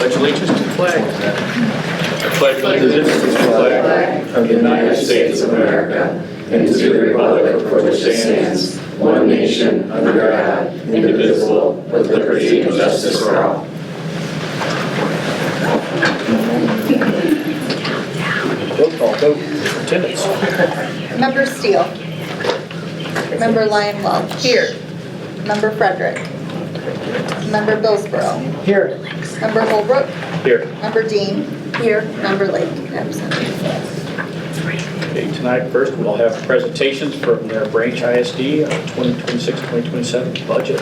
Pledge allegiance to the flag. I pledge allegiance to the flag of the United States of America and to the republic for which it stands, one nation, under God, indivisible, with liberty and justice for all. Roll call vote. Attendance. Member Steele. Member Lyon Welch. Here. Member Frederick. Member Billsborough. Here. Member Holbrook. Here. Member Dean. Here. Member Lake. Absent. Okay, tonight first we'll have presentations from their Branch ISD 2026-2027 budget.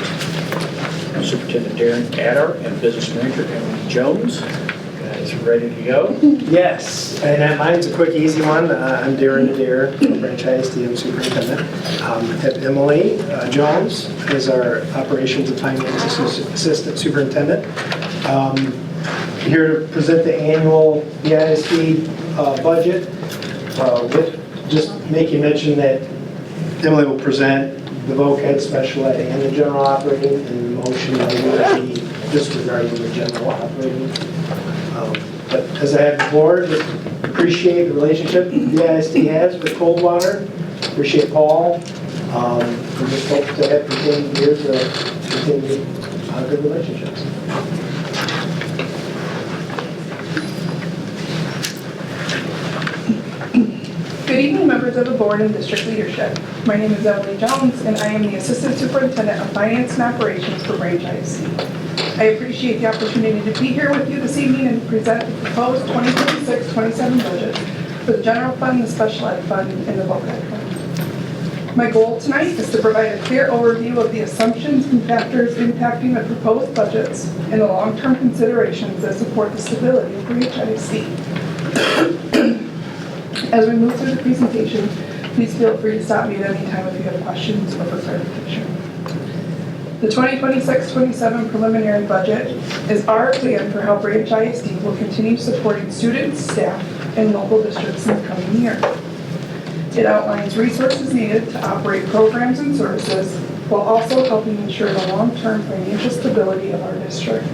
Superintendent Darren Adder and Business Manager Emily Jones. Guys ready to go? Yes, and mine's a quick, easy one. I'm Darren Adair, Branch ISD Superintendent. Have Emily Jones is our Operations and Finance Assistant Superintendent. Here to present the annual BISD budget. With just making mention that Emily will present the VOC special ed and the general operating, and the motion will be disregarding the general operating. But as I have before, just appreciate the relationship the ISD has with Coldwater. Appreciate Paul. We just hope to have continued years of continued good relationships. Good evening, members of the board and district leadership. My name is Emily Jones, and I am the Assistant Superintendent of Finance and Operations for Branch ISD. I appreciate the opportunity to be here with you this evening and present the proposed 2026-27 budget for the general fund, the special ed fund, and the voc ed fund. My goal tonight is to provide a clear overview of the assumptions and factors impacting the proposed budgets and the long-term considerations that support the stability of Branch ISD. As we move through the presentation, please feel free to stop me at any time if you have questions or for clarification. The 2026-27 preliminary budget is our plan for how Branch ISD will continue supporting students, staff, and local districts in the coming year. It outlines resources needed to operate programs and services while also helping ensure the long-term financial stability of our district.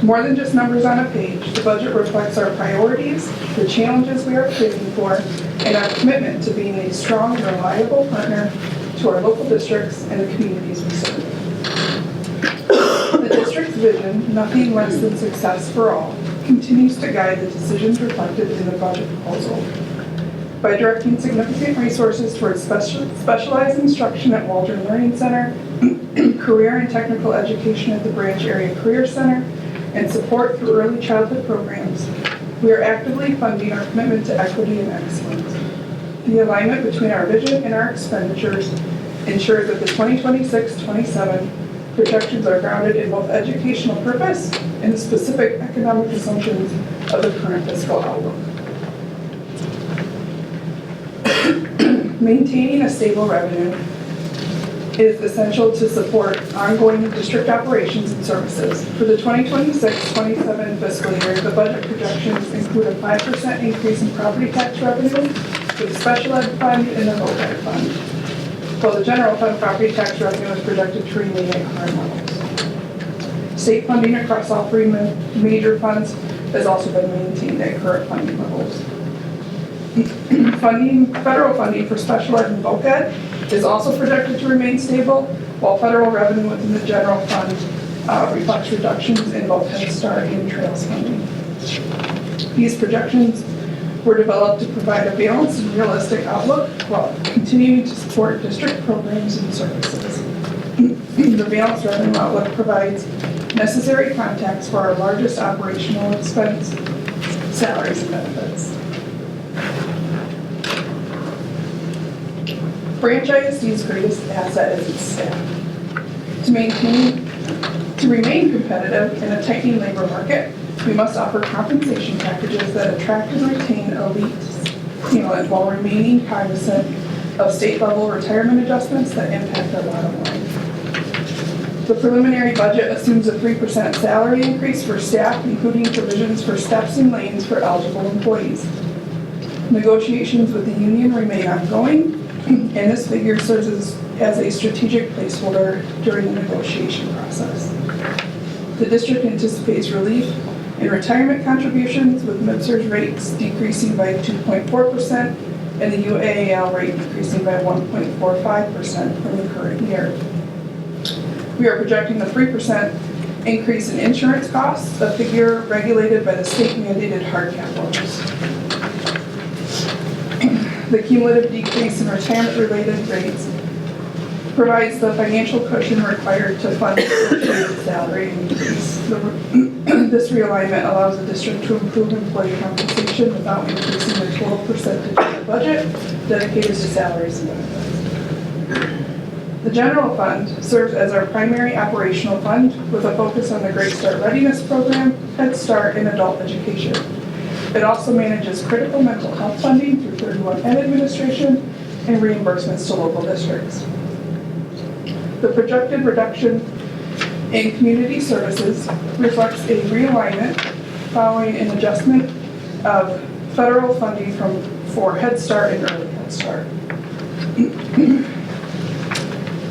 More than just numbers on a page, the budget reflects our priorities, the challenges we are planning for, and our commitment to being a strong, reliable partner to our local districts and the communities we serve. The district's vision, nothing less than success for all, continues to guide the decisions reflected in the budget proposal. By directing significant resources towards specialized instruction at Waldron Learning Center, career and technical education at the Branch Area Career Center, and support through early childhood programs, we are actively funding our commitment to equity and excellence. The alignment between our vision and our expenditures ensures that the 2026-27 projections are grounded in both educational purpose and the specific economic assumptions of the current fiscal outlook. Maintaining a stable revenue is essential to support ongoing district operations and services. For the 2026-27 fiscal year, the budget projections include a 5% increase in property tax revenue for the special ed fund and the voc ed fund, while the general fund property tax revenue is projected to remain at current levels. State funding across all three major funds has also been maintained at current funding levels. Federal funding for special ed and voc ed is also projected to remain stable, while federal revenue within the general fund reflects reductions in both Head Start and Trails funding. These projections were developed to provide a balanced and realistic outlook while continuing to support district programs and services. The balanced revenue outlook provides necessary context for our largest operational expense, salaries and benefits. Branch ISD's greatest asset is its staff. To remain competitive in a tightening labor market, we must offer compensation packages that attract and retain elite talent while remaining cognizant of state-level retirement adjustments that impact our bottom line. The preliminary budget assumes a 3% salary increase for staff, including provisions for steps and lanes for eligible employees. Negotiations with the union remain ongoing, and this figure serves as a strategic placeholder during the negotiation process. The district anticipates relief in retirement contributions, with MIPSR's rates decreasing by 2.4% and the UAAL rate decreasing by 1.45% from the current year. We are projecting a 3% increase in insurance costs, a figure regulated by the state mandated hard cap orders. The cumulative decrease in retirement-related rates provides the financial cushion required to fund the associated salary increase. This realignment allows the district to improve employee compensation without increasing the total percentage of the budget dedicated to salaries and benefits. The general fund serves as our primary operational fund with a focus on the Great Start Readiness Program, Head Start, and adult education. It also manages critical mental health funding through 31 Ed administration and reimbursements to local districts. The projected reduction in community services reflects a realignment following an adjustment of federal funding for Head Start and Early Head Start.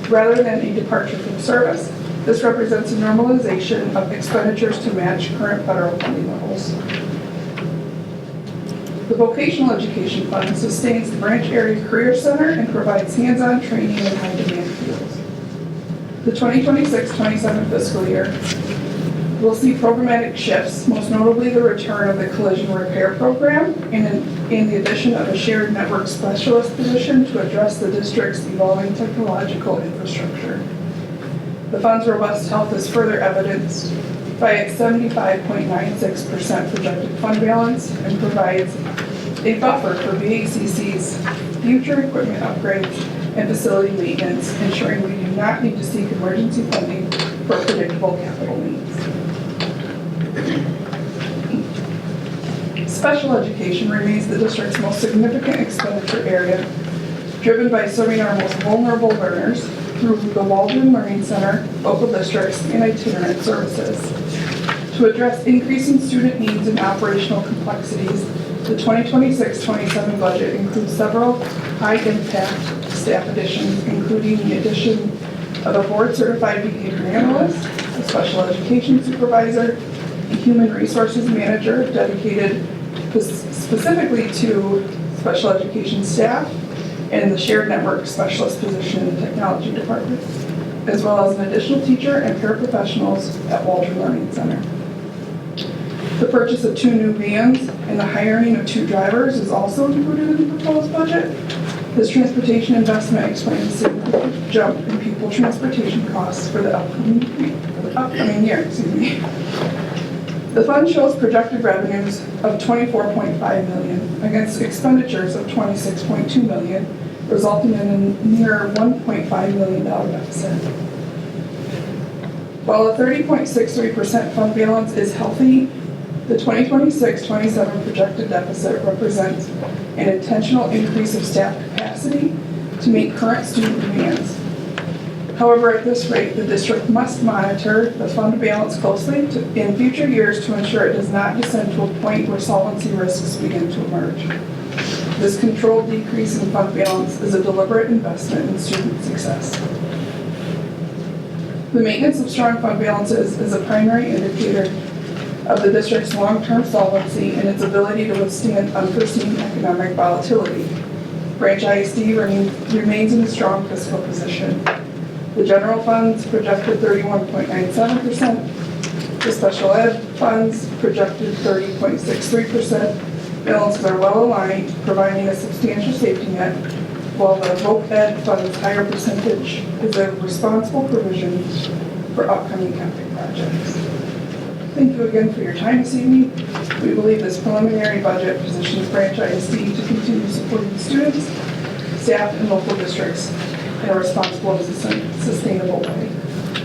Rather than a departure from service, this represents a normalization of expenditures to match current federal funding levels. The Vocational Education Fund sustains the Branch Area Career Center and provides hands-on training in high-demand fields. The 2026-27 fiscal year will see programmatic shifts, most notably the return of the collision repair program and the addition of a shared network specialist position to address the district's evolving technological infrastructure. The fund's robust health is further evidenced by its 75.96% projected fund balance and provides a buffer for VACC's future equipment upgrades and facility maintenance, ensuring we do not need to seek emergency funding for predictable capital needs. Special education remains the district's most significant expenditure area, driven by serving our most vulnerable learners through the Waldron Learning Center, local districts, and itinerant services. To address increasing student needs and operational complexities, the 2026-27 budget includes several high-impact staff additions, including the addition of a board-certified behavior analyst, a special education supervisor, a human resources manager dedicated specifically to special education staff, and the shared network specialist position in the technology department, as well as an additional teacher and paraprofessionals at Waldron Learning Center. The purchase of 2 new vans and the hiring of 2 drivers is also included in the proposed budget. This transportation investment explains the significant jump in pupil transportation costs for the upcoming year. The fund shows projected revenues of $24.5 million against expenditures of $26.2 million, resulting in a near $1.5 million deficit. While a 30.63% fund balance is healthy, the 2026-27 projected deficit represents an intentional increase of staff capacity to meet current student demands. However, at this rate, the district must monitor the fund balance closely in future years to ensure it does not descend to a point where solvency risks begin to emerge. This controlled decrease in fund balance is a deliberate investment in student success. The maintenance of strong fund balances is a primary indicator of the district's long-term solvency and its ability to withstand unforeseen economic volatility. Branch ISD remains in a strong fiscal position. The general funds projected 31.97%, the special ed funds projected 30.63%. Balances are well aligned, providing a substantial safety net, while the voc ed fund's higher percentage is a responsible provision for upcoming capital projects. Thank you again for your time this evening. We believe this preliminary budget positions Branch ISD to continue supporting students, staff, and local districts in a responsible and sustainable way.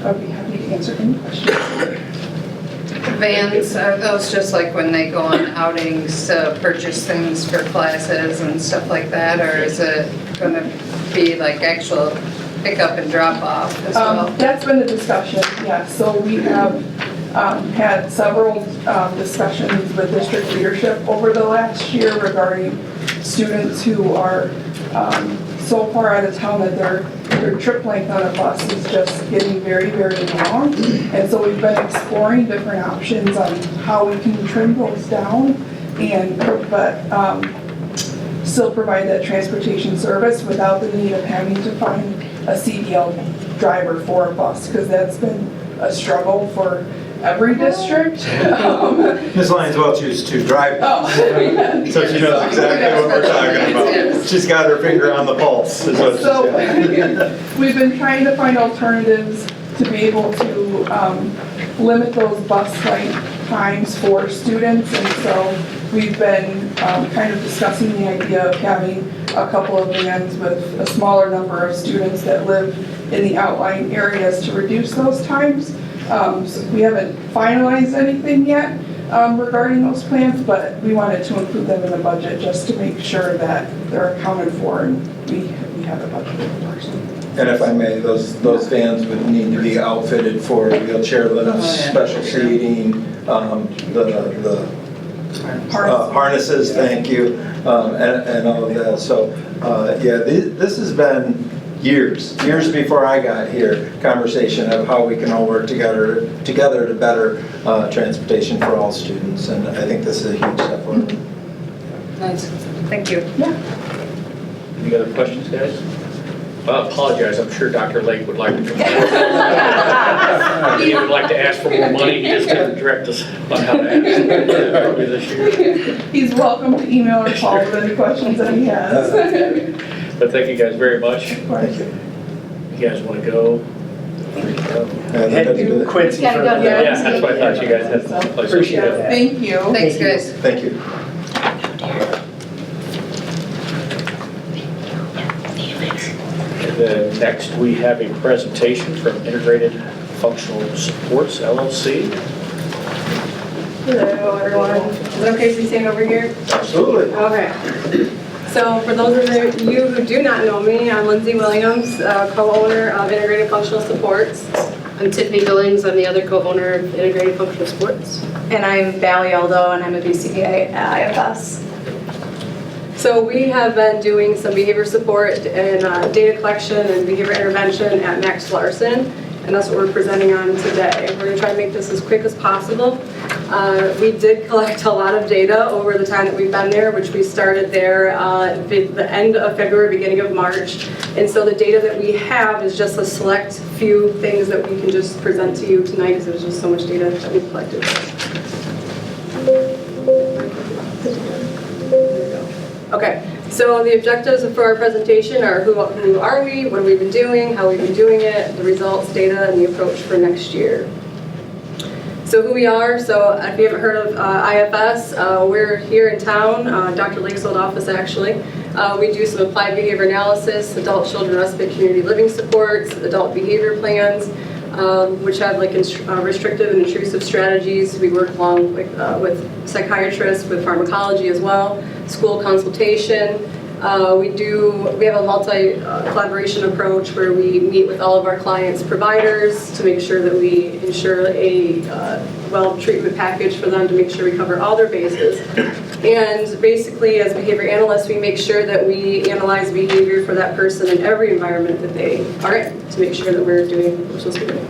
I would be happy to answer any questions. Vans, are those just like when they go on outings to purchase things for classes and stuff like that, or is it going to be like actual pickup and drop off as well? That's been the discussion, yeah. So we have had several discussions with district leadership over the last year regarding students who are so far out of town that they're standard trip length on a bus is just getting very, very long. And so we've been exploring different options on how we can trim those down but still provide that transportation service without the need of having to find a CDL driver for a bus, because that's been a struggle for every district. Ms. Lyons Welch used to drive, Oh, yeah. so she knows exactly what we're talking about. She's got her finger on the pulse, is what she So, said. we've been trying to find alternatives to be able to limit those bus length times for students, and so we've been kind of discussing the idea of having a couple of vans with a smaller number of students that live in the outlying areas to reduce those times. So we haven't finalized anything yet regarding those plans, but we wanted to include them in the budget just to make sure that they're accounted for and we have a budget for. So. And if I may, those vans would need to be outfitted for wheelchair lifts, special seating, the harnesses, thank you, and all of that. So, yeah, this has been years before I got here, conversation of how we can all work together to better transportation for all students, and I think this is a huge step forward. Nice, thank you. Any other questions, guys? I apologize, I'm sure Dr. Lake would like to come forward. He would like to ask for more money, he just didn't direct us on how to ask probably this year. He's welcome to email or call with any questions that he has. But thank you guys very much. Thank you. You guys want to go? And Quincy for Gotta go. Yeah, that's what I thought you guys had some place. Appreciate it. Thank you. Thanks, guys. Thank you. And then next, we have a presentation from Integrated Functional Supports, LLC. Hello, everyone. Is it okay if we stand over here? Absolutely. Okay. So for those of you who do not know me, I'm Lindsay Williams, co-owner of Integrated Functional Supports. I'm Tiffany Billings, I'm the other co-owner of Integrated Functional Sports. And I'm Valley Aldo, and I'm a BCBA at IFS. So we have been doing some behavior support and data collection and behavior intervention at Max Larson, and that's what we're presenting on today. We're going to try to make this as quick as possible. We did collect a lot of data over the time that we've been there, which we started there the end of February, beginning of March. And so the data that we have is just a select few things that we can just present to you tonight because there's just so much data that we've collected. Okay, so the objectives for our presentation are who are we, what have we been doing, how we've been doing it, the results, data, and the approach for next year. So who we are, so if you haven't heard of IFS, we're here in town, Dr. Lake's old office actually. We do some applied behavior analysis, adult children respite community living supports, adult behavior plans, which have like restrictive and intrusive strategies. We work along with psychiatrists, with pharmacology as well, school consultation. We have a multi-collaboration approach where we meet with all of our clients' providers to make sure that we ensure a well-treatment package for them to make sure we cover all their bases. And basically, as behavior analysts, we make sure that we analyze behavior for that person in every environment that they are in to make sure that we're doing what we're supposed to be doing.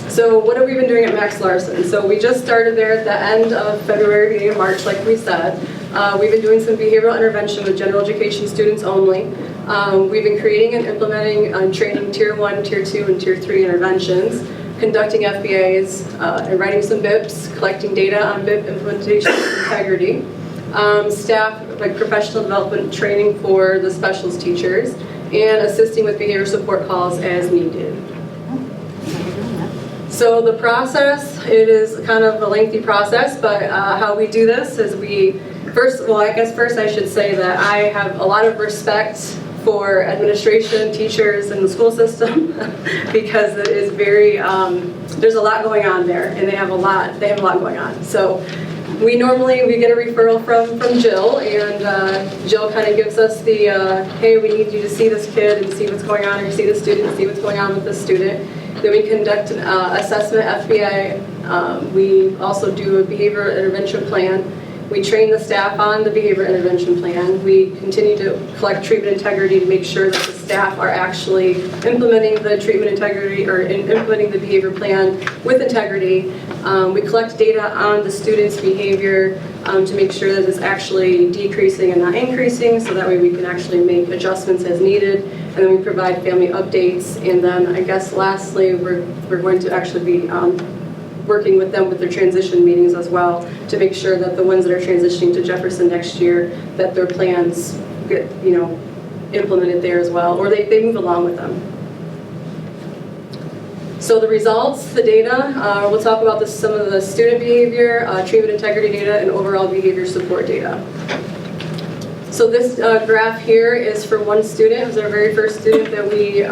So what have we been doing at Max Larson? So we just started there at the end of February, beginning of March, like we said. We've been doing some behavioral intervention with general education students only. We've been creating and implementing training Tier 1, Tier 2, and Tier 3 interventions, conducting FBAs, and writing some BIPs, collecting data on BIP implementation and integrity. Staff, like professional development training for the specials teachers, and assisting with behavior support calls as needed. So the process, it is kind of a lengthy process, but how we do this is first I should say that I have a lot of respect for administration, teachers, and the school system because it is very, there's a lot going on there, and they have a lot going on. So we get a referral from Jill, and Jill kind of gives us the, hey, we need you to see this kid and see what's going on, or see the student and see what's going on with this student. Then we conduct an assessment, FBA. We also do a behavior intervention plan. We train the staff on the behavior intervention plan. We continue to collect treatment integrity to make sure that the staff are actually implementing the treatment integrity or implementing the behavior plan with integrity. We collect data on the students' behavior to make sure that it's actually decreasing and not increasing, so that way we can actually make adjustments as needed. And then we provide family updates. And then I guess lastly, we're going to actually be working with them with their transition meetings as well to make sure that the ones that are transitioning to Jefferson next year, that their plans get, implemented there as well, or they move along with them. So the results, the data, we'll talk about some of the student behavior, treatment integrity data, and overall behavior support data. So this graph here is for one student. It was our very first student that we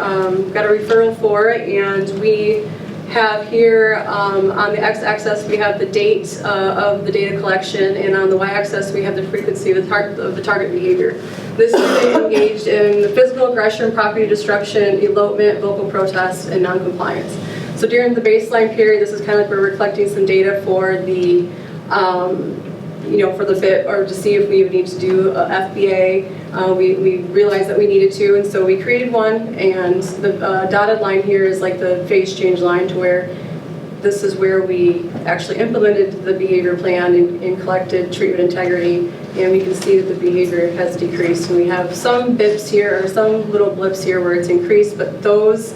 got a referral for, and we have here on the x-axis we have the date of the data collection, and on the y-axis we have the frequency of the target behavior. This student engaged in the physical aggression, property destruction, elopement, vocal protest, and noncompliance. So during the baseline period, this is kind of like we're collecting some data for the for the fit, or to see if we would need to do a FBA. We realized that we needed to, and so we created one, and the dotted line here is like the phase change line, to where this is where we actually implemented the behavior plan and collected treatment integrity, and we can see that the behavior has decreased. And we have some bips here, or some little blips here where it's increased, but those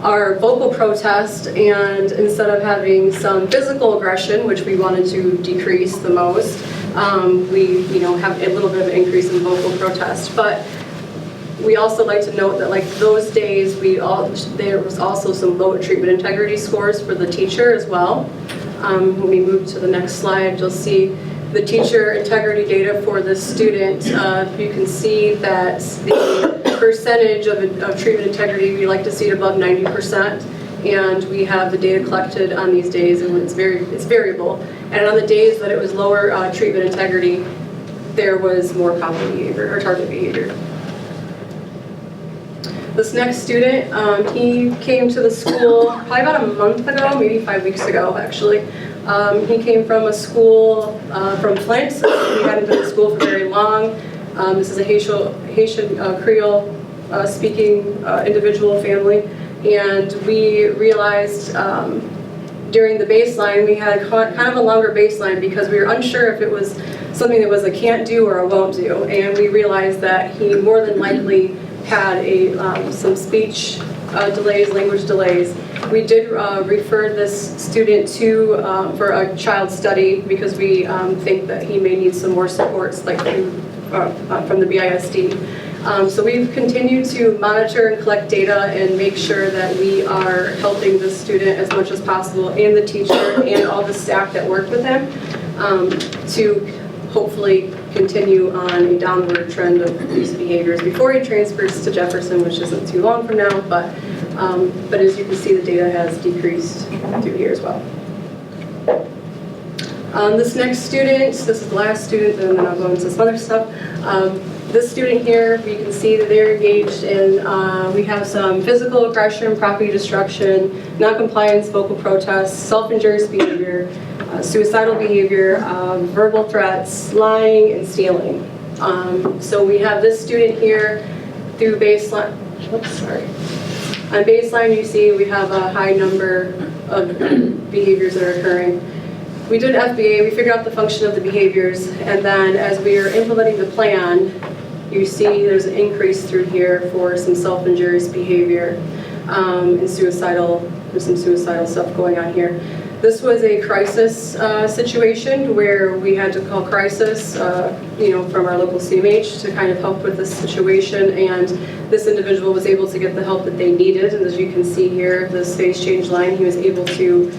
are vocal protest, and instead of having some physical aggression, which we wanted to decrease the most, we have a little bit of an increase in vocal protest. But we also like to note that, like, those days there was also some low treatment integrity scores for the teacher as well. When we move to the next slide, you'll see the teacher integrity data for the student. You can see that the percentage of treatment integrity, we like to see it above 90%, and we have the data collected on these days, and it's variable. And on the days that it was lower treatment integrity, there was more problem behavior or target behavior. This next student, he came to the school probably about a month ago, maybe 5 weeks ago actually. He came from a school from Flint. He hadn't been in school for very long. This is a Haitian Creole speaking individual family, and we realized during the baseline we had kind of a longer baseline because we were unsure if it was something that was a can't do or a won't do, and we realized that he more than likely had some speech delays, language delays. We did refer this student to for a child study because we think that he may need some more supports, like from the BISD. So we've continued to monitor and collect data and make sure that we are helping the student as much as possible, and the teacher and all the staff that work with him, to hopefully continue on a downward trend of these behaviors before he transfers to Jefferson, which isn't too long from now, but as you can see, the data has decreased through here as well. This next student, this is the last student, and then I'll go into some other stuff. This student here, we can see that they're engaged in, we have some physical aggression, property destruction, noncompliance, vocal protests, self-injurious behavior, suicidal behavior, verbal threats, lying, and stealing. So we have this student here through baseline. On baseline, you see we have a high number of behaviors that are occurring. We did an FBA, we figured out the function of the behaviors, and then as we are implementing the plan, you see there's an increase through here for some self-injurious behavior and suicidal. There's some suicidal stuff going on here. This was a crisis situation where we had to call crisis, from our local CMH to kind of help with this situation, and this individual was able to get the help that they needed. And as you can see here, this phase change line, he was able to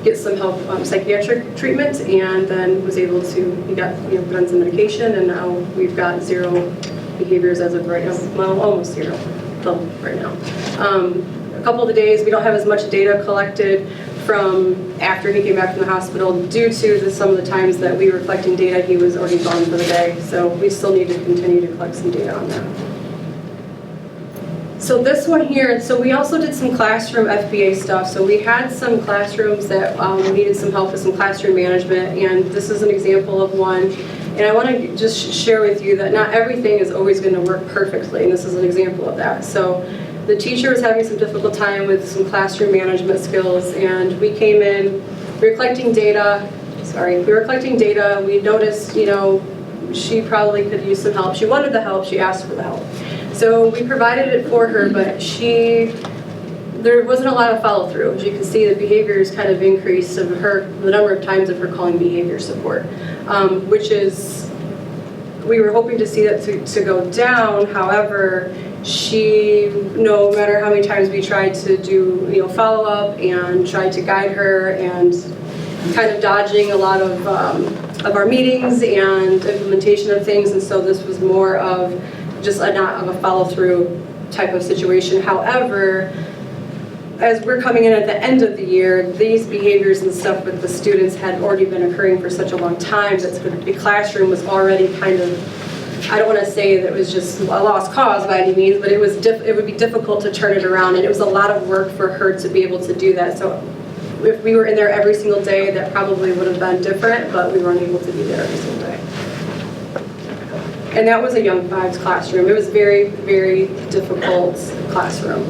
get some help, psychiatric treatment, and then was able to, he got put on some medication, and now we've got 0 behaviors as of right now, well, almost 0 right now. A couple of the days, we don't have as much data collected from after he came back from the hospital due to some of the times that we were collecting data, he was already gone for the day, so we still need to continue to collect some data on that. So this one here, so we also did some classroom FBA stuff. So we had some classrooms that needed some help with some classroom management, and this is an example of one. And I want to just share with you that not everything is always going to work perfectly, and this is an example of that. So the teacher was having some difficult time with some classroom management skills, and we came in, we were collecting data. We noticed, she probably could use some help. She wanted the help, she asked for the help. So we provided it for her, but there wasn't a lot of follow through. As you can see, the behaviors kind of increased of the number of times of her calling behavior support, which is, we were hoping to see that to go down. However, no matter how many times we tried to do, follow up and tried to guide her, and kind of dodging a lot of our meetings and implementation of things, and so this was more of just not of a follow-through type of situation. However, as we're coming in at the end of the year, these behaviors and stuff with the students had already been occurring for such a long time that the classroom was already kind of, I don't want to say that it was just a lost cause by any means, but it would be difficult to turn it around, and it was a lot of work for her to be able to do that. So if we were in there every single day, that probably would have been different, but we weren't able to be there every single day. And that was a Young Fives classroom. It was very, very difficult classroom,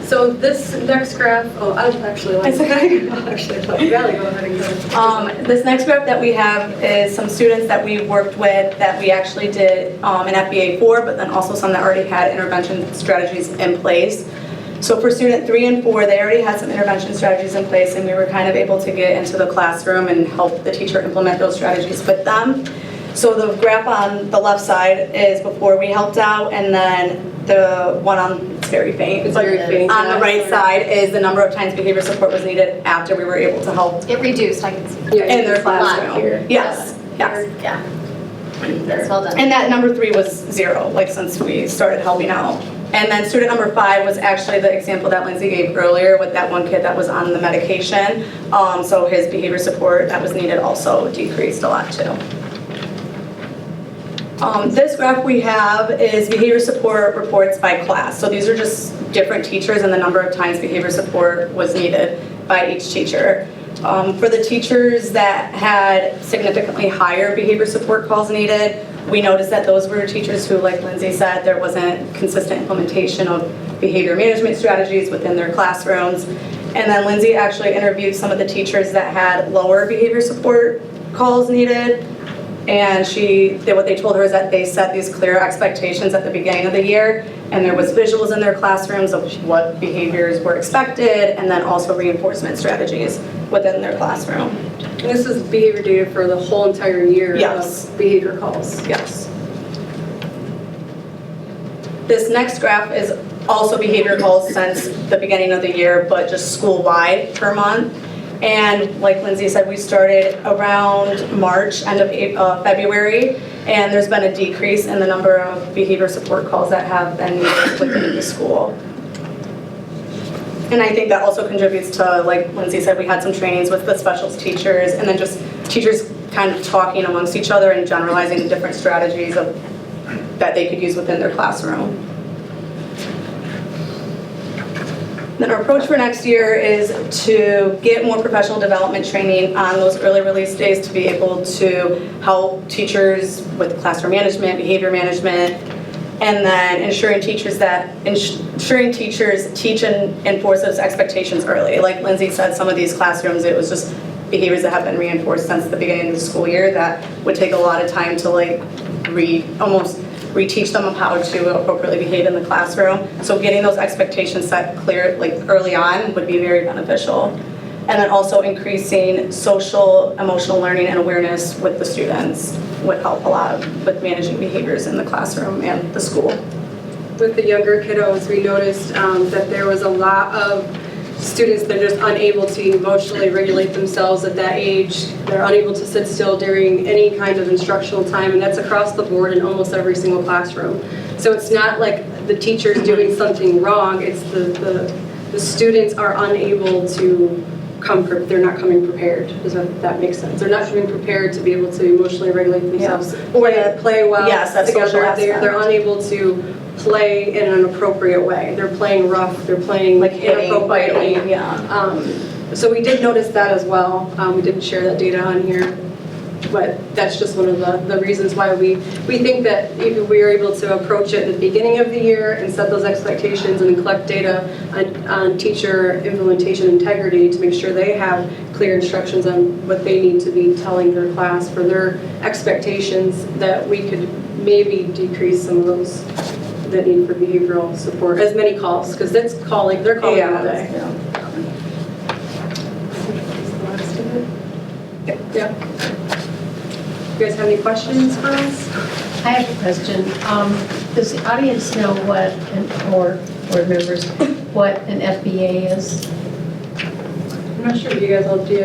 So this next graph, I would actually like to go ahead and go. This next graph that we have is some students that we worked with that we actually did an FBA for, but then also some that already had intervention strategies in place. So for student 3 and 4, they already had some intervention strategies in place, and we were kind of able to get into the classroom and help the teacher implement those strategies with them. So the graph on the left side is before we helped out, and then the one on, it's very faint. It's very faint. On the right side is the number of times behavior support was needed after we were able to help It reduced, I can see. in their A lot classroom. here. Yes, yes. Yeah. That's well done. And that number 3 was 0, since we started helping out. And then student number 5 was actually the example that Lindsay gave earlier with that one kid that was on the medication. So his behavior support that was needed also decreased a lot too. This graph we have is behavior support reports by class. So these are just different teachers and the number of times behavior support was needed by each teacher. For the teachers that had significantly higher behavior support calls needed, we noticed that those were teachers who, like Lindsay said, there wasn't consistent implementation of behavior management strategies within their classrooms. And then Lindsay actually interviewed some of the teachers that had lower behavior support calls needed. And what they told her is that they set these clear expectations at the beginning of the year, and there was visuals in their classrooms of what behaviors were expected, and then also reinforcement strategies within their classroom. And this is behavior data for the whole entire year Yes. of behavior calls. Yes. This next graph is also behavior calls since the beginning of the year, but just school-wide per month. And like Lindsay said, we started around March, end of February, and there's been a decrease in the number of behavior support calls that have been needed within the school. And I think that also contributes to, like Lindsay said, we had some trainings with the specials teachers, and then just teachers kind of talking amongst each other and generalizing the different strategies that they could use within their classroom. Then our approach for next year is to get more professional development training on those early release days to be able to help teachers with classroom management, behavior management, and then ensuring teachers teach and enforce those expectations early. Like Lindsay said, some of these classrooms, it was just behaviors that have been reinforced since the beginning of the school year that would take a lot of time to almost reteach them of how to appropriately behave in the classroom. So getting those expectations set clear early on would be very beneficial. And then also increasing social, emotional learning and awareness with the students would help a lot with managing behaviors in the classroom and the school. With the younger kiddos, we noticed that there was a lot of students that are just unable to emotionally regulate themselves at that age. They're unable to sit still during any kind of instructional time, and that's across the board in almost every single classroom. So it's not like the teacher's doing something wrong, it's the students are unable to they're not coming prepared. Does that make sense? They're not coming prepared to be able to emotionally regulate themselves, play well Yes, that's social together. aspect. They're unable to play in an appropriate way. They're playing rough, they're playing Like hitting, inappropriately. biting, yeah. So we did notice that as well. We didn't share that data on here, but that's just one of the reasons why we think that if we are able to approach it at the beginning of the year and set those expectations and collect data on teacher implementation integrity to make sure they have clear instructions on what they need to be telling their class for their expectations, that we could maybe decrease some of those that need for behavioral support, as many calls, because they're calling all day. Yeah. You guys have any questions for us? I have a question. Does the audience know what, or board members, what an FBA is? I'm not sure if you guys all do.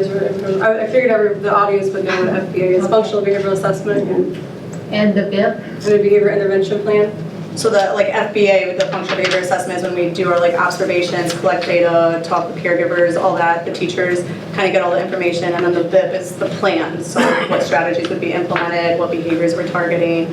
I figured the audience would know what FBA is, Functional Behavioral Assessment And the BIP? and a Behavior Intervention Plan. So the like FBA with the functional behavior assessment is when we do our like observations, collect data, talk with caregivers, all that, the teachers kind of get all the information, and then the BIP is the plan, so what strategies would be implemented, what behaviors we're targeting,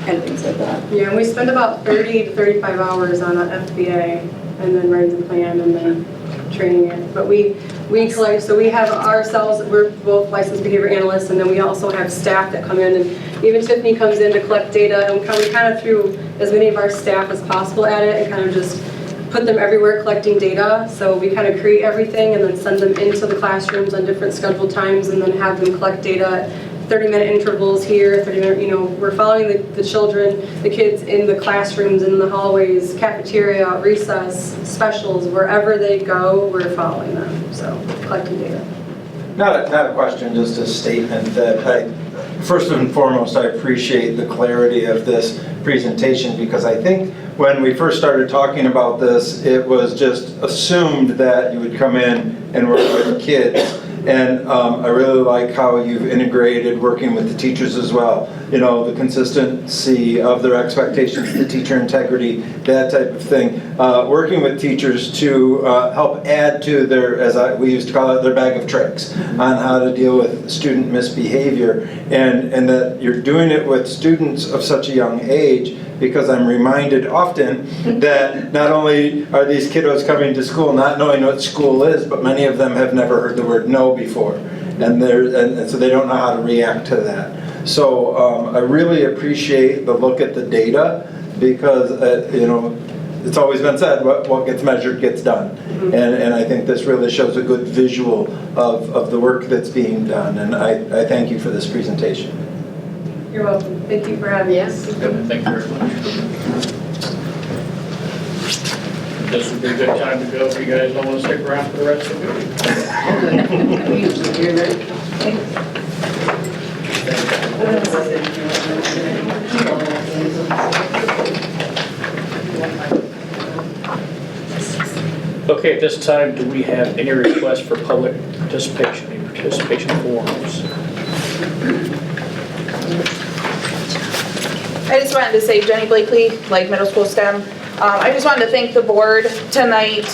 and things like that. Yeah, and we spend about 30 to 35 hours on an FBA, and then writing the plan, and then training it. But we collect, so we have ourselves, we're both licensed behavior analysts, and then we also have staff that come in, and even Tiffany comes in to collect data, and we kind of threw as many of our staff as possible at it and kind of just put them everywhere collecting data. So we kind of create everything and then send them into the classrooms on different scheduled times and then have them collect data 30-minute intervals here, 30-minute, we're following the children, the kids in the classrooms, in the hallways, cafeteria, recess, specials, wherever they go, we're following them, so collecting data. Not a question, just a statement that first and foremost, I appreciate the clarity of this presentation, because I think when we first started talking about this, it was just assumed that you would come in and work with kids. And I really like how you've integrated working with the teachers as well. You know, the consistency of their expectations, the teacher integrity, that type of thing. Working with teachers to help add to their, we used to call it, their bag of tricks on how to deal with student misbehavior. And that you're doing it with students of such a young age, because I'm reminded often that not only are these kiddos coming to school not knowing what school is, but many of them have never heard the word no before. And so they don't know how to react to that. So I really appreciate the look at the data, because it's always been said, what gets measured gets done. And I think this really shows a good visual of the work that's being done. And I thank you for this presentation. You're welcome. Thank you for having us. Good, thank you very much. This would be a good time to go if you guys don't want to stick around for the rest of the meeting. Okay, at this time, do we have any requests for public participation, any participation forums? I just wanted to say, Jenny Blakely, like middle school STEM. I just wanted to thank the board tonight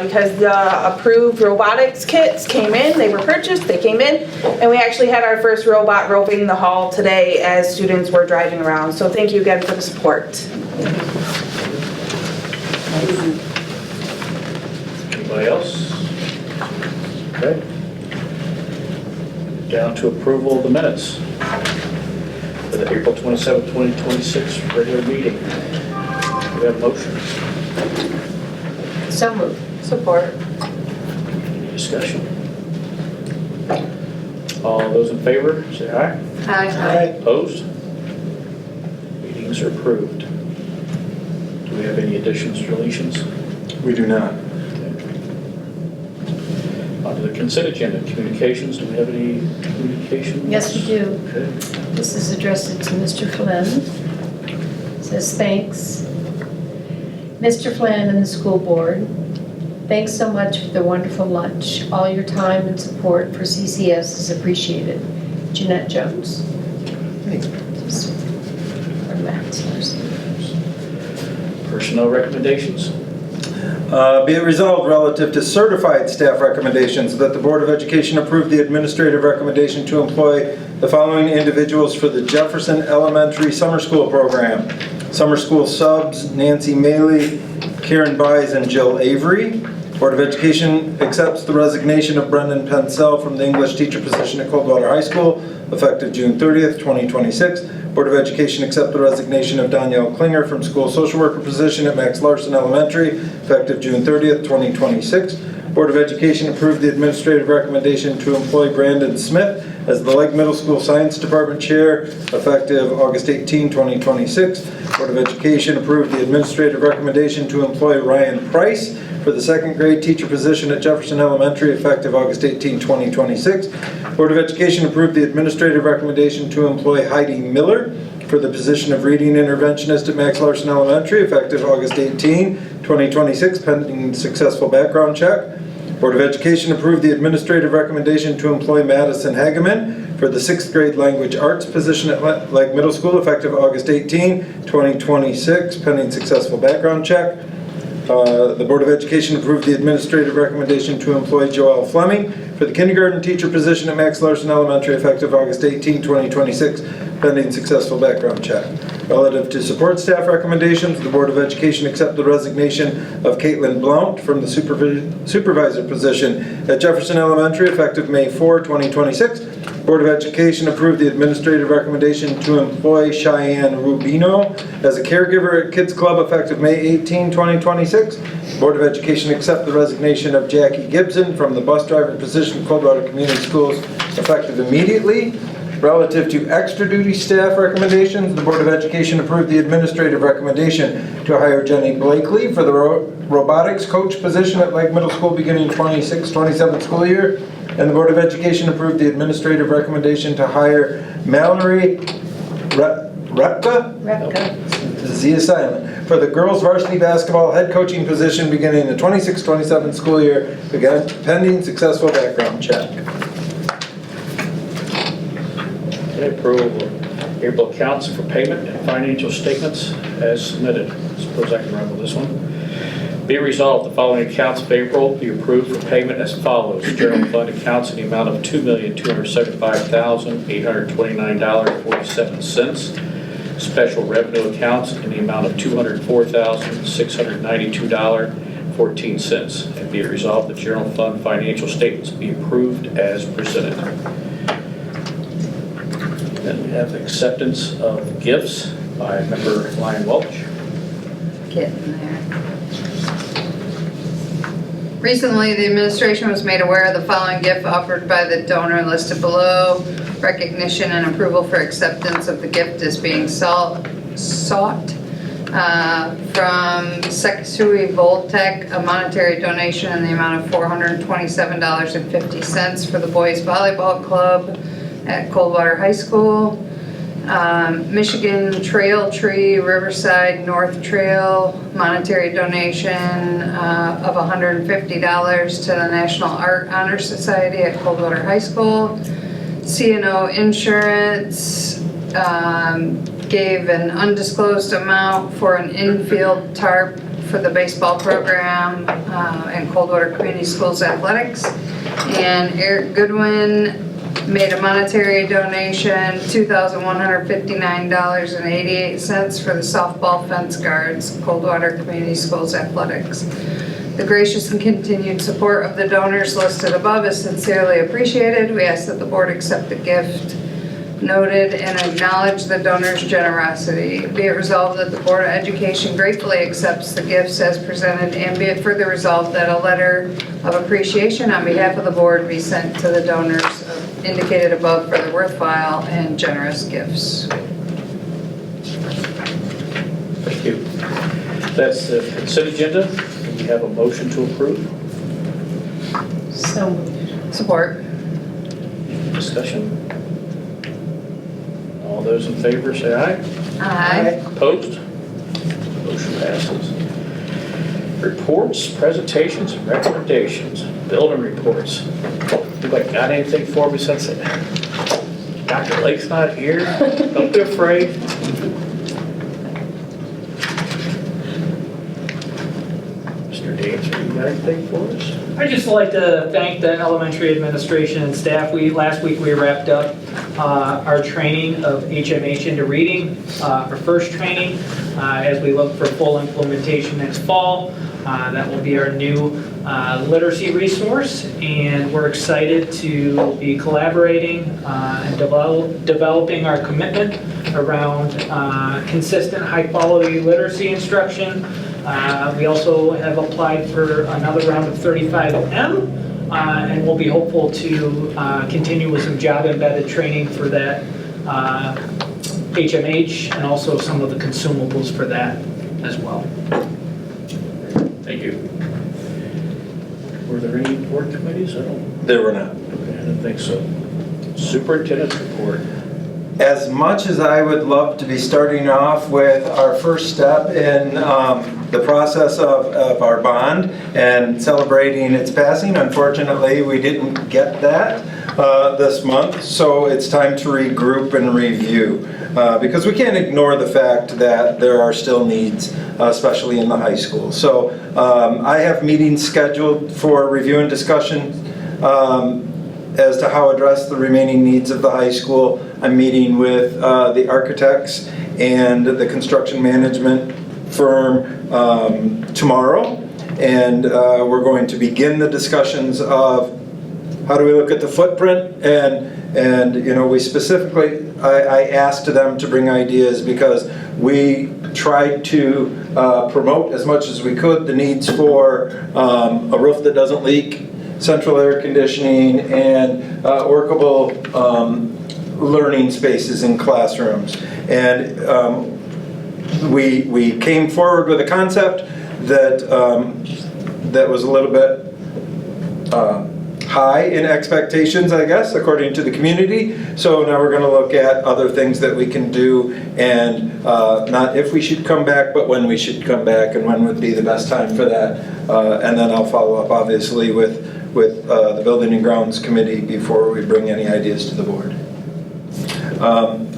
because the approved robotics kits came in, they were purchased, they came in, and we actually had our first robot roping the hall today as students were driving around. So thank you again for the support. Anybody else? Okay. Down to approval of the minutes for the April 27, 2026 regular meeting. Do we have a motion? So moved. Support. Any discussion? All those in favor, say aye. Aye. Opposed? Meetings are approved. Do we have any additions or deletions? We do not. On to the consent agenda. Communications, do we have any communications? Yes, we do. Okay. This is addressed to Mr. Flynn. It says, thanks. Mr. Flynn and the school board, thanks so much for the wonderful lunch. All your time and support for CCS is appreciated. Jeanette Jones. Or Matt Larson. Personnel recommendations? Be it resolved relative to certified staff recommendations that the Board of Education approve the administrative recommendation to employ the following individuals for the Jefferson Elementary Summer School Program. Summer School subs, Nancy Maley, Karen Buys, and Jill Avery. Board of Education accepts the resignation of Brendan Pensel from the English teacher position at Coldwater High School, effective June 30th, 2026. Board of Education accept the resignation of Danielle Klinger from school social worker position at Max Larson Elementary, effective June 30th, 2026. Board of Education approved the administrative recommendation to employ Brandon Smith as the Lake Middle School Science Department Chair, effective August 18, 2026. Board of Education approved the administrative recommendation to employ Ryan Price for the second grade teacher position at Jefferson Elementary, effective August 18, 2026. Board of Education approved the administrative recommendation to employ Heidi Miller for the position of reading interventionist at Max Larson Elementary, effective August 18, 2026, pending successful background check. Board of Education approved the administrative recommendation to employ Madison Hageman for the 6th grade language arts position at Lake Middle School, effective August 18, 2026, pending successful background check. The Board of Education approved the administrative recommendation to employ Joelle Fleming for the kindergarten teacher position at Max Larson Elementary, effective August 18, 2026, pending successful background check. Relative to support staff recommendations, the Board of Education accept the resignation of Caitlin Blount from the supervisor position at Jefferson Elementary, effective May 4, 2026. Board of Education approved the administrative recommendation to employ Cheyenne Rubino as a caregiver at Kids Club, effective May 18, 2026. Board of Education accept the resignation of Jackie Gibson from the bus driver position at Coldwater Community Schools, effective immediately. Relative to extra duty staff recommendations, the Board of Education approved the administrative recommendation to hire Jenny Blakely for the robotics coach position at Lake Middle School beginning 26-27 school year. And the Board of Education approved the administrative recommendation to hire Mallory Repka? Z is silent. For the girls varsity basketball head coaching position beginning the 26-27 school year, again, pending successful background check. Approval of April accounts for payment and financial statements as submitted. Suppose I can run with this one. Be resolved, the following accounts of April be approved for payment as follows. General fund accounts in the amount of $2,275,829.47. Special revenue accounts in the amount of $204,692.14. And be it resolved, the general fund financial statements be approved as presented. Then we have acceptance of gifts by Member Lyon Welch. Getting there. Recently, the administration was made aware of the following gift offered by the donor listed below. Recognition and approval for acceptance of the gift is being sought from Sekisui Voltec, a monetary donation in the amount of $427.50 for the boys volleyball club at Coldwater High School. Michigan Trail Tree Riverside North Trail, monetary donation of $150 to the National Art Honor Society at Coldwater High School. C&O Insurance gave an undisclosed amount for an infield tarp for the baseball program in Coldwater Community Schools Athletics. And Eric Goodwin made a monetary donation, $2,159.88 for the softball fence guards, Coldwater Community Schools Athletics. The gracious and continued support of the donors listed above is sincerely appreciated. We ask that the board accept the gift noted and acknowledge the donors' generosity. Be it resolved that the Board of Education gratefully accepts the gifts as presented, and be it further resolved that a letter of appreciation on behalf of the board be sent to the donors indicated above for their worthwhile and generous gifts. Thank you. That's the consent agenda. Do we have a motion to approve? So moved. Support. Discussion? All those in favor say aye. Aye. Opposed? Motion passes. Reports, presentations, and recommendations. Building reports. Anybody got anything for me since Dr. Lake's not here? Don't be afraid. Mr. Dane's got anything for us? I'd just like to thank the elementary administration and staff. Last week we wrapped up our training of HMH into reading, our first training, as we look for full implementation next fall. That will be our new literacy resource, and we're excited to be collaborating and developing our commitment around consistent, high-quality literacy instruction. We also have applied for another round of 35M, and we'll be hopeful to continue with some job-embedded training for that HMH and also some of the consumables for that as well. Thank you. Were there any board committees? There were not. Okay, I didn't think so. Superintendent's report. As much as I would love to be starting off with our first step in the process of our bond and celebrating its passing, unfortunately, we didn't get that this month, so it's time to regroup and review. Because we can't ignore the fact that there are still needs, especially in the high school. So I have meetings scheduled for review and discussion as to how to address the remaining needs of the high school. I'm meeting with the architects and the construction management firm tomorrow, and we're going to begin the discussions of how do we look at the footprint, and you know, we specifically, I asked them to bring ideas because we tried to promote as much as we could the needs for a roof that doesn't leak, central air conditioning, and workable learning spaces in classrooms. And we came forward with a concept that that was a little bit high in expectations, I guess, according to the community. So now we're going to look at other things that we can do, and not if we should come back, but when we should come back and when would be the best time for that. And then I'll follow up, obviously, with the Building and Grounds Committee before we bring any ideas to the board.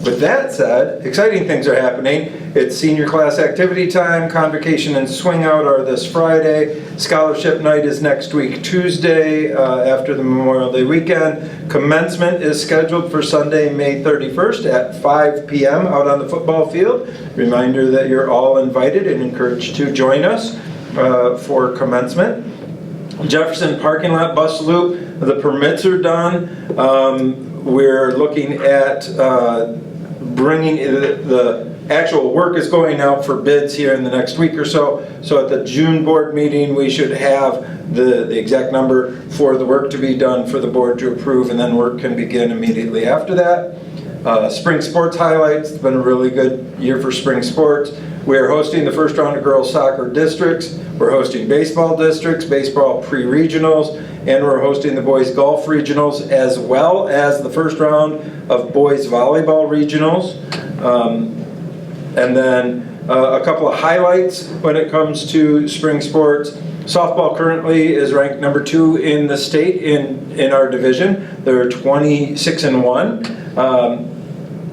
With that said, exciting things are happening. It's senior class activity time. Convocation and swing out are this Friday. Scholarship night is next week, Tuesday, after the Memorial Day weekend. Commencement is scheduled for Sunday, May 31st at 5 p.m. out on the football field. Reminder that you're all invited and encouraged to join us for commencement. Jefferson parking lot bus loop, the permits are done. We're looking at bringing the actual work is going out for bids here in the next week or so. So at the June board meeting, we should have the exact number for the work to be done for the board to approve, and then work can begin immediately after that. Spring sports highlights. It's been a really good year for spring sports. We are hosting the first round of girls soccer districts. We're hosting baseball districts, baseball pre-regionals, and we're hosting the boys golf regionals, as well as the first round of boys volleyball regionals. And then a couple of highlights when it comes to spring sports. Softball currently is ranked number 2 in the state in our division. They're 26-1.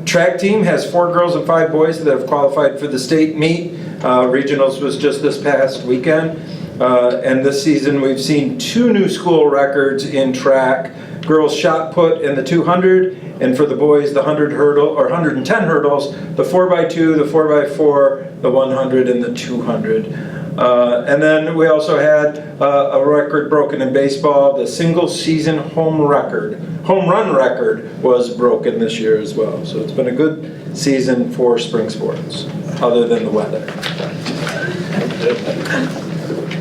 Track team has 4 girls and 5 boys that have qualified for the state meet. Regionals was just this past weekend. And this season we've seen 2 new school records in track. Girls shot put in the 200, and for the boys the 100 hurdle or 110 hurdles, the 4x2, the 4x4, the 100, and the 200. And then we also had a record broken in baseball. The single season home run record was broken this year as well. So it's been a good season for spring sports, other than the weather.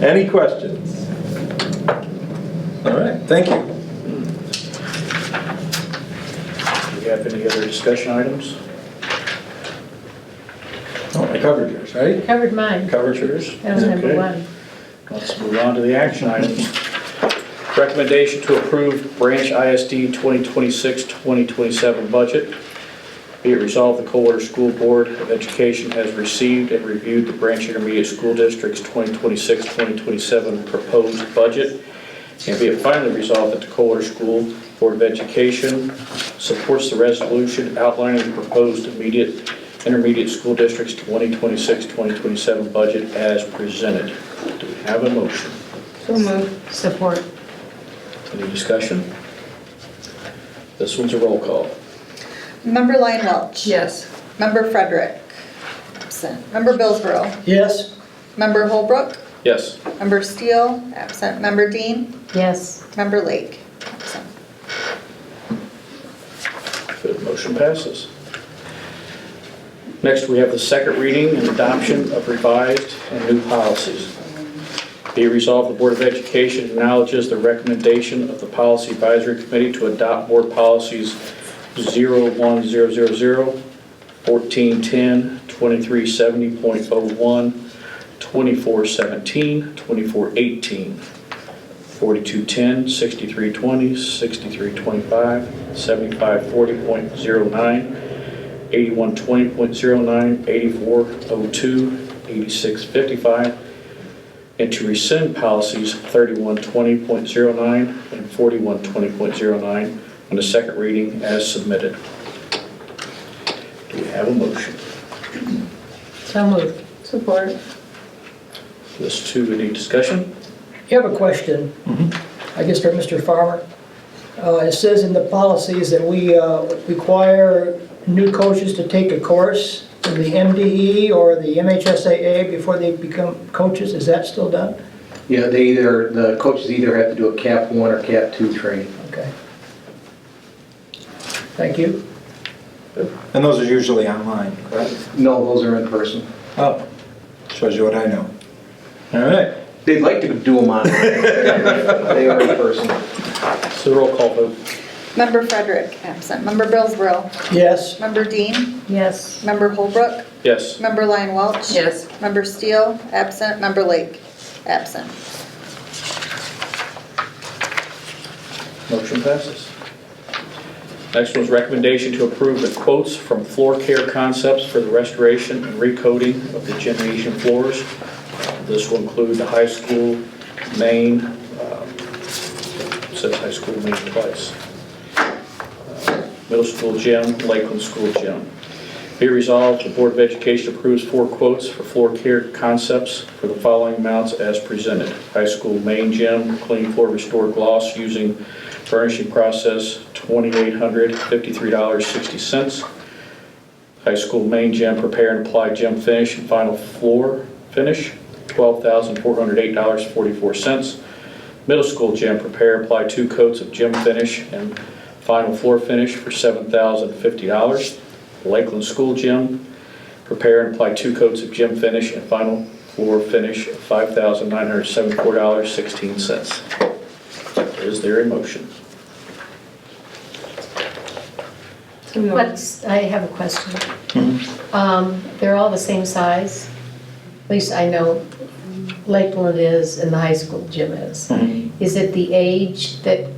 Any questions? All right, thank you. Do we have any other discussion items? Oh, I covered yours, right? Covered mine. Covered yours? That was number Okay. 1. Let's move on to the action items. Recommendation to approve Branch ISD 2026-2027 budget. Be it resolved, the Coldwater School Board of Education has received and reviewed the Branch Intermediate School District's 2026-2027 proposed budget. And be it finally resolved that the Coldwater School Board of Education supports the resolution outlining the proposed Intermediate School District's 2026-2027 budget as presented. Do we have a motion? So moved. Support. Any discussion? This one's a roll call. Member Lyon Welch. Yes. Member Frederick. Absent. Member Billsborough. Yes. Member Holbrook. Yes. Member Steele. Absent. Member Dean. Yes. Member Lake. Absent. Good, motion passes. Next, we have the second reading and adoption of revised and new policies. Be it resolved, the Board of Education acknowledges the recommendation of the Policy Advisory Committee to adopt board policies 01000, 1410, 2370.01, 2417, 2418, 4210, 6320, 6325, 7540.09, 8120.09, 8402, 8655, and to rescind policies 3120.09 and 4120.09 on the second reading as submitted. Do we have a motion? So moved. Support. This too, any discussion? You have a question, I guess for Mr. Farmer. It says in the policies that we require new coaches to take a course in the MDE or the MHSAA before they become coaches. Is that still done? Yeah, the coaches either have to do a CAP 1 or CAP 2 training. Okay. Thank you. And those are usually online, correct? No, those are in person. Oh, shows you what I know. All right. They'd like to do them on. They are in person. So roll call vote. Member Frederick. Absent. Member Billsborough. Yes. Member Dean. Yes. Member Holbrook. Yes. Member Lyon Welch. Yes. Member Steele. Absent. Member Lake. Absent. Motion passes. Next one is recommendation to approve the quotes from Floor Care Concepts for the restoration and recoating of the gymnasium floors. This will include the high school main, says high school main twice, middle school gym, Lakeland School Gym. Be it resolved, the Board of Education approves 4 quotes for Floor Care Concepts for the following amounts as presented. High school main gym, clean floor restore gloss using furnishing process, $2,800, $53.60. High school main gym, prepare and apply gym finish and final floor finish, $12,408.44. Middle school gym, prepare, apply 2 coats of gym finish and final floor finish for $7,050. Lakeland School Gym, prepare and apply 2 coats of gym finish and final floor finish of $5,974.16. Is there a motion? I have a question. They're all the same size? At least I know Lakeland is and the high school gym is. Is it the age that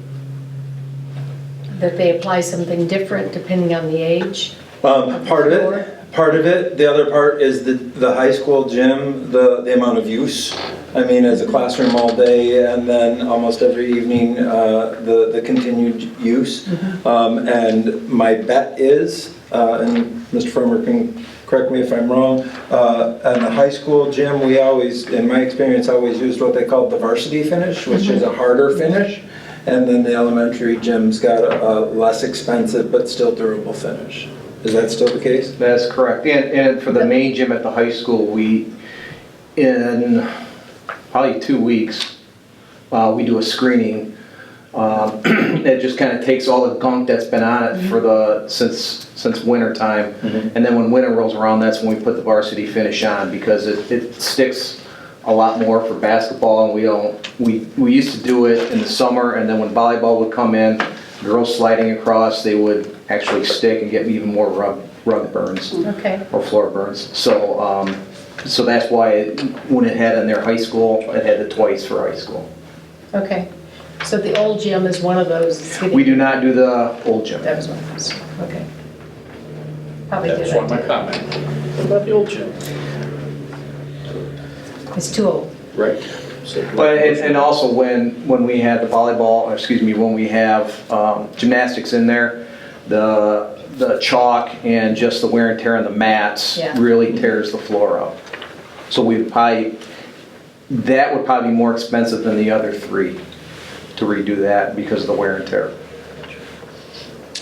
they apply something different depending on the age? Part of it. The other part is the high school gym, the amount of use. I mean, as a classroom all day and then almost every evening, the continued use. And my bet is, and Mr. Farmer can correct me if I'm wrong, in the high school gym, we always, in my experience, always used what they call the varsity finish, which is a harder finish. And then the elementary gym's got a less expensive but still durable finish. Is that still the case? That's correct. And for the main gym at the high school, we, in probably 2 weeks, we do a screening. It just kind of takes all the gunk that's been on it for since winter time. And then when winter rolls around, that's when we put the varsity finish on because it sticks a lot more for basketball, and we used to do it in the summer, and then when volleyball would come in, girls sliding across, they would actually stick and get even more rug burns. Okay. Or floor burns. So so that's why when it had in their high school, it had it twice for high school. Okay. So the old gym is one of those? We do not do the old gym. That was one of those. Okay. Probably That's do one of that. my comments. What about the old gym? It's too old. Right. So, But and also when we have the volleyball, or excuse me, when we have gymnastics in there, the chalk and just the wear and tear on the mats Yeah. really tears the floor up. So we probably, that would probably be more expensive than the other 3 to redo that because of the wear and tear.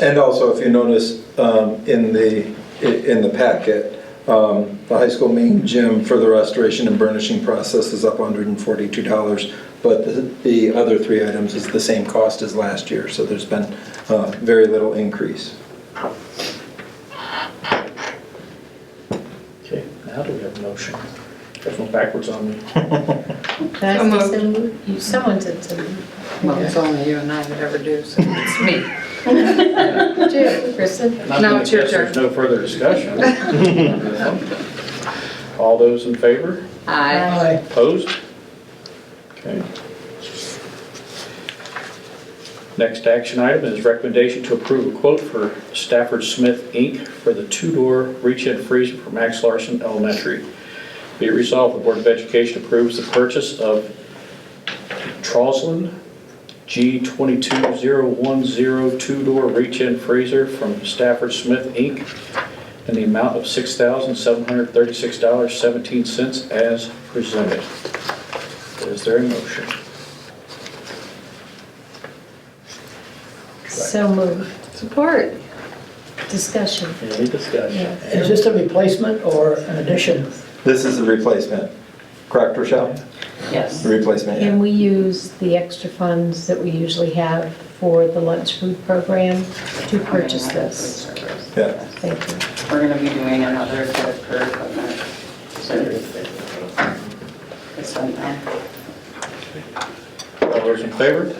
And also, if you notice, in the packet, the high school main gym for the restoration and burnishing process is up $142, but the other 3 items is the same cost as last year, so there's been very little increase. Okay, now do we have a motion? That's going backwards on me. Someone said so. Well, it's only you and I that ever do, so it's me. Kristen? No, it's your There's turn. no further discussion. All those in favor? Aye. Opposed? Okay. Next action item is recommendation to approve a quote for Stafford Smith, Inc. for the 2-door reach-in freezer for Max Larson Elementary. Be it resolved, the Board of Education approves the purchase of Troslin G22010 2-door reach-in freezer from Stafford Smith, Inc. in the amount of $6,736.17 as presented. Is there a motion? So moved. Support. Discussion. Any discussion? Is this a replacement or an addition? This is a replacement, correct, Rochelle? Yes. The replacement, yeah. And we use the extra funds that we usually have for the lunch food program to purchase this. Yeah. Thank you. We're gonna be doing another bid for equipment. This one now. All those in favor?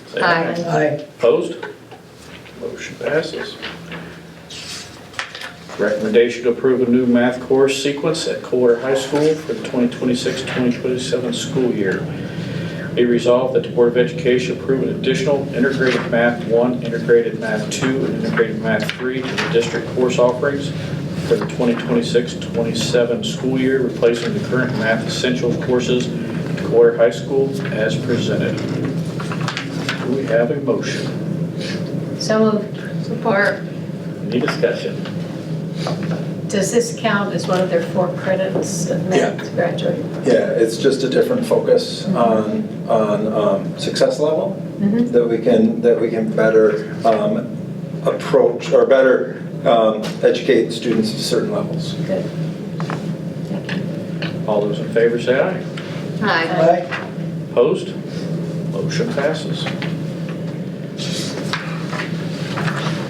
Say Aye. Aye. Opposed? Motion passes. Recommendation to approve a new math course sequence at Coldwater High School for the 2026-2027 school year. Be resolved that the Board of Education approve an additional Integrated Math 1, Integrated Math 2, and Integrated Math 3 to the district course offerings for the 2026-27 school year, replacing the current Math Essentials courses at Coldwater High School as presented. Do we have a motion? So moved. Support. Any discussion? Does this count as one of their 4 credits of math to graduate? Yeah, it's just a different focus on success level that we can better approach or better educate students to certain levels. Good. All those in favor say aye. Aye. Aye. Opposed? Motion passes.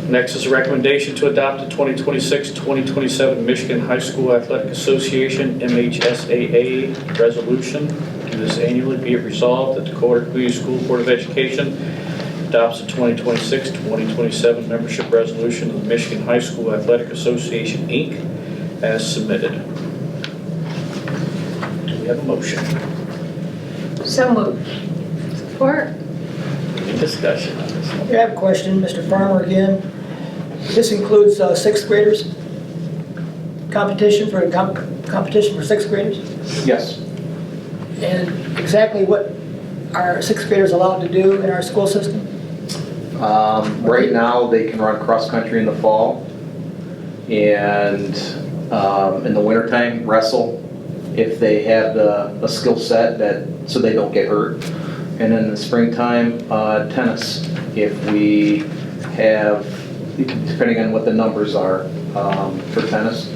Next is a recommendation to adopt the 2026-2027 Michigan High School Athletic Association MHSAA resolution. Do this annually. Be it resolved that the Coldwater Community School Board of Education adopts the 2026-2027 membership resolution of the Michigan High School Athletic Association, Inc. as submitted. Do we have a motion? So moved. Support. Any discussion on this one? I have a question, Mr. Farmer again. This includes 6th graders? Competition for 6th graders? Yes. And exactly what are 6th graders allowed to do in our school system? Right now, they can run cross-country in the fall, and in the wintertime, wrestle, if they have the skill set so they don't get hurt. And in the springtime, tennis, if we have, depending on what the numbers are for tennis.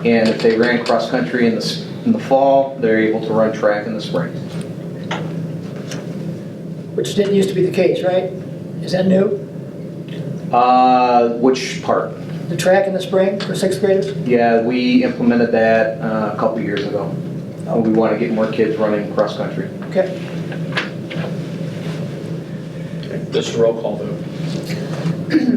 And if they ran cross-country in the fall, they're able to run track in the spring. Which didn't used to be the case, right? Is that new? Which part? The track in the spring for 6th graders? Yeah, we implemented that a couple years ago. We want to get more kids running cross-country. Okay. This is a roll call vote.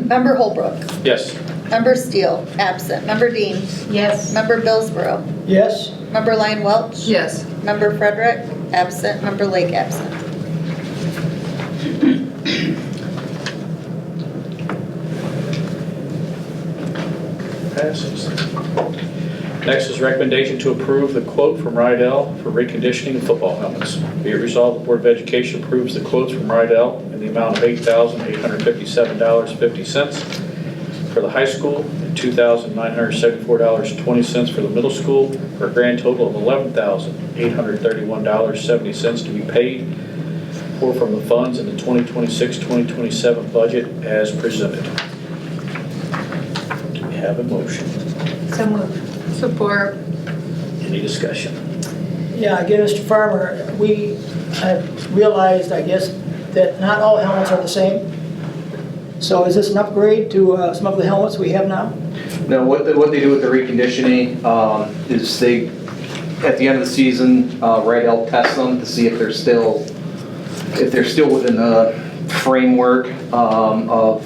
Member Holbrook. Yes. Member Steele, absent. Member Dean. Yes. Member Billsborough. Yes? Member Lyon Welch. Yes. Member Frederick, absent. Member Lake, absent. Passes. Next is recommendation to approve the quote from Rydell for reconditioning of football helmets. Be it resolved, the Board of Education approves the quotes from Rydell in the amount of $8,857.50 for the high school and and $2,974.20 for the middle school, for a grand total of $11,831.70 to be paid for from the funds in the 2026-2027 budget as presented. Do we have a motion? So moved. Support. Any discussion? Yeah, again, Mr. Farmer, we have realized, I guess, that not all helmets are the same. So is this an upgrade to some of the helmets we have now? Now, what they do with the reconditioning is they, at the end of the season, Rydell tests them to see if they're still within the framework of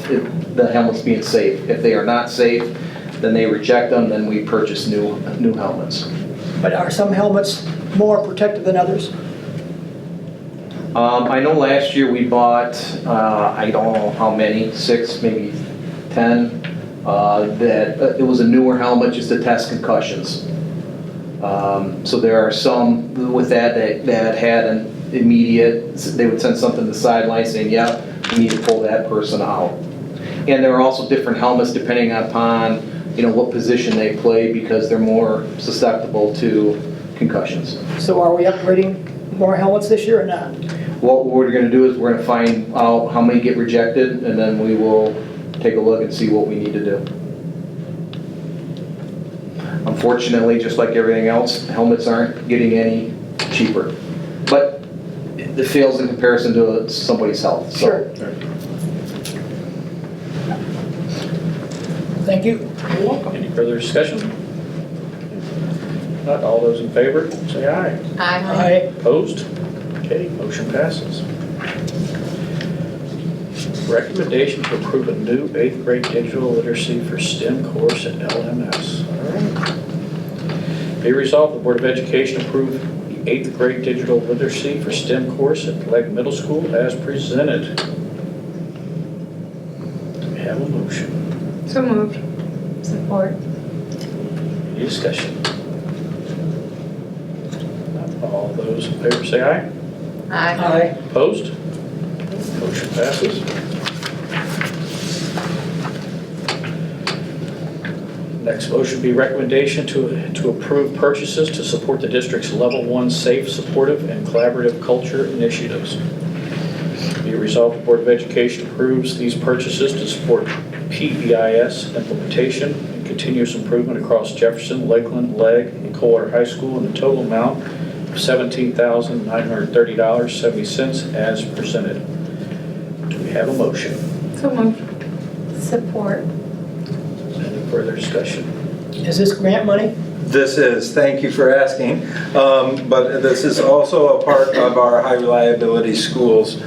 the helmets being safe. If they are not safe, then they reject them, then we purchase new helmets. But are some helmets more protective than others? I know last year we bought, I don't know how many, 6, maybe 10, that it was a newer helmet just to test concussions. So there are some with that had an immediate, they would send something to the sideline saying, yeah, we need to pull that person out. And there are also different helmets depending upon, what position they play, because they're more susceptible to concussions. So are we upgrading more helmets this year or not? What we're going to do is we're going to find out how many get rejected, and then we will take a look and see what we need to do. Unfortunately, just like everything else, helmets aren't getting any cheaper. But it fails in comparison to somebody's health. So. Sure. Thank you. You're welcome. Any further discussion? Not all those in favor, say aye. Aye. Opposed? Okay, motion passes. Recommendation to approve a new 8th grade digital literacy for STEM course at LMS. All right. Be resolved, the Board of Education approve the 8th grade digital literacy for STEM course at Legg Middle School as presented. Do we have a motion? So moved. Support. Any discussion? Not all those in favor say aye. Aye. Opposed? Motion passes. Next motion would be recommendation to approve purchases to support the district's Level 1 safe, supportive, and collaborative culture initiatives. Be resolved, the Board of Education approves these purchases to support PBIS implementation and continuous improvement across Jefferson, Lakeland, Legg, and Coldwater High School in the total amount of $17,930.70 as presented. Do we have a motion? So moved. Support. Any further discussion? Is this grant money? This is, thank you for asking, but this is also a part of our high reliability schools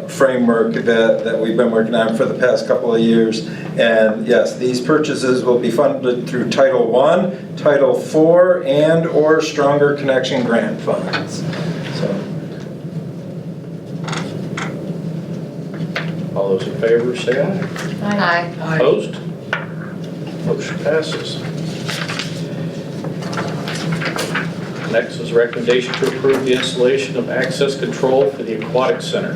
framework that we've been working on for the past couple of years. And yes, these purchases will be funded through Title I, Title IV, and or Stronger Connection grant funds. So, All those in favor say aye. Aye. Opposed? Motion passes. Next is recommendation to approve the installation of access control for the Aquatic Center.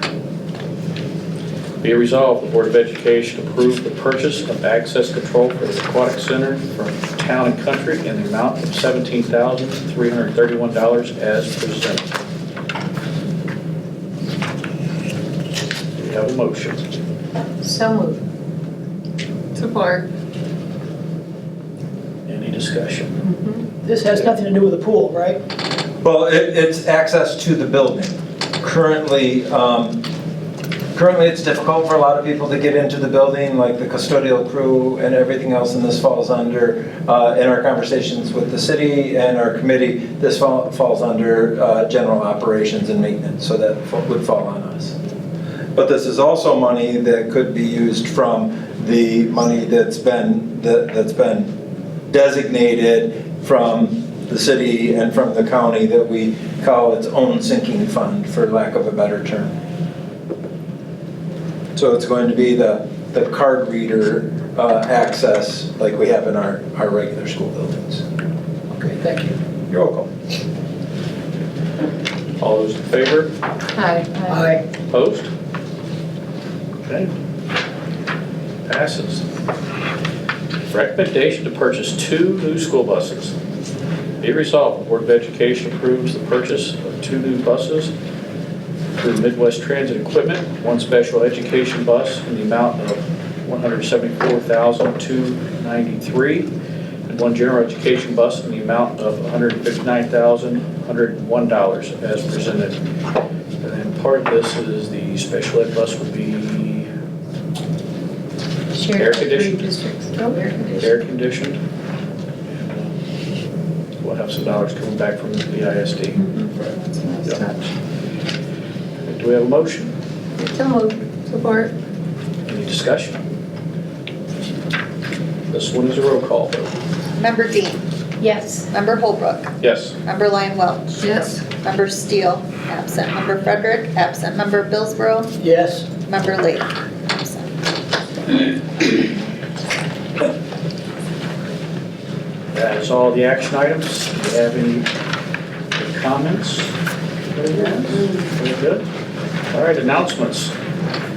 Be it resolved, the Board of Education approve the purchase of access control for the Aquatic Center from Town and Country in the amount of $17,331 as presented. Do we have a motion? So moved. Support. Any discussion? This has nothing to do with the pool, right? well, it's access to the building. Currently, it's difficult for a lot of people to get into the building, like the custodial crew and everything else, and this falls under, in our conversations with the city and our committee, this falls under general operations and maintenance, so that would fall on us. But this is also money that could be used from the money that's been designated from the city and from the county that we call its own sinking fund, for lack of a better term. So it's going to be the card reader access like we have in our regular school buildings. Okay, thank you. You're welcome. All those in favor? Aye. Aye. Opposed? Okay. Passes. Recommendation to purchase 2 new school buses. Be resolved, the Board of Education approves the purchase of 2 new buses through Midwest Transit Equipment, 1 special education bus in the amount of $174,293, and 1 general education bus in the amount of $159,101 as presented. And then part of this is the special ed bus would be air conditioned. Air conditioned. We'll have some dollars coming back from the ISD. Yep. Do we have a motion? So moved. Support. Any discussion? This one is a roll call vote. Member Dean. Yes. Member Holbrook. Yes. Member Ryan Welch. Yes. Member Steele, absent. Member Frederick, absent. Member Billsborough. Yes. Member Lake, absent. That is all the action items. Do you have any comments? Very good. All right, announcements.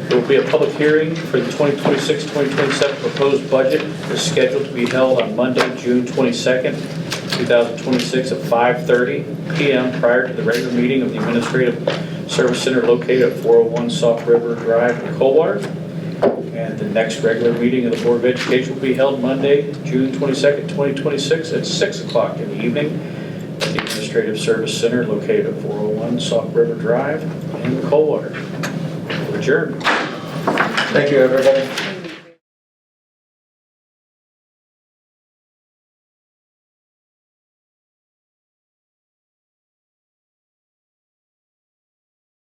There will be a public hearing for the 2026-2027 proposed budget. Is scheduled to be held on Monday, June 22nd, 2026 at 5:30 p.m. prior to the regular meeting of the Administrative Service Center located at 401 Soft River Drive in Coldwater. And the next regular meeting of the Board of Education will be held Monday, June 22nd, 2026 at 6 o'clock in the evening at the Administrative Service Center located at 401 Soft River Drive in Coldwater. We're adjourned. Thank you, everybody.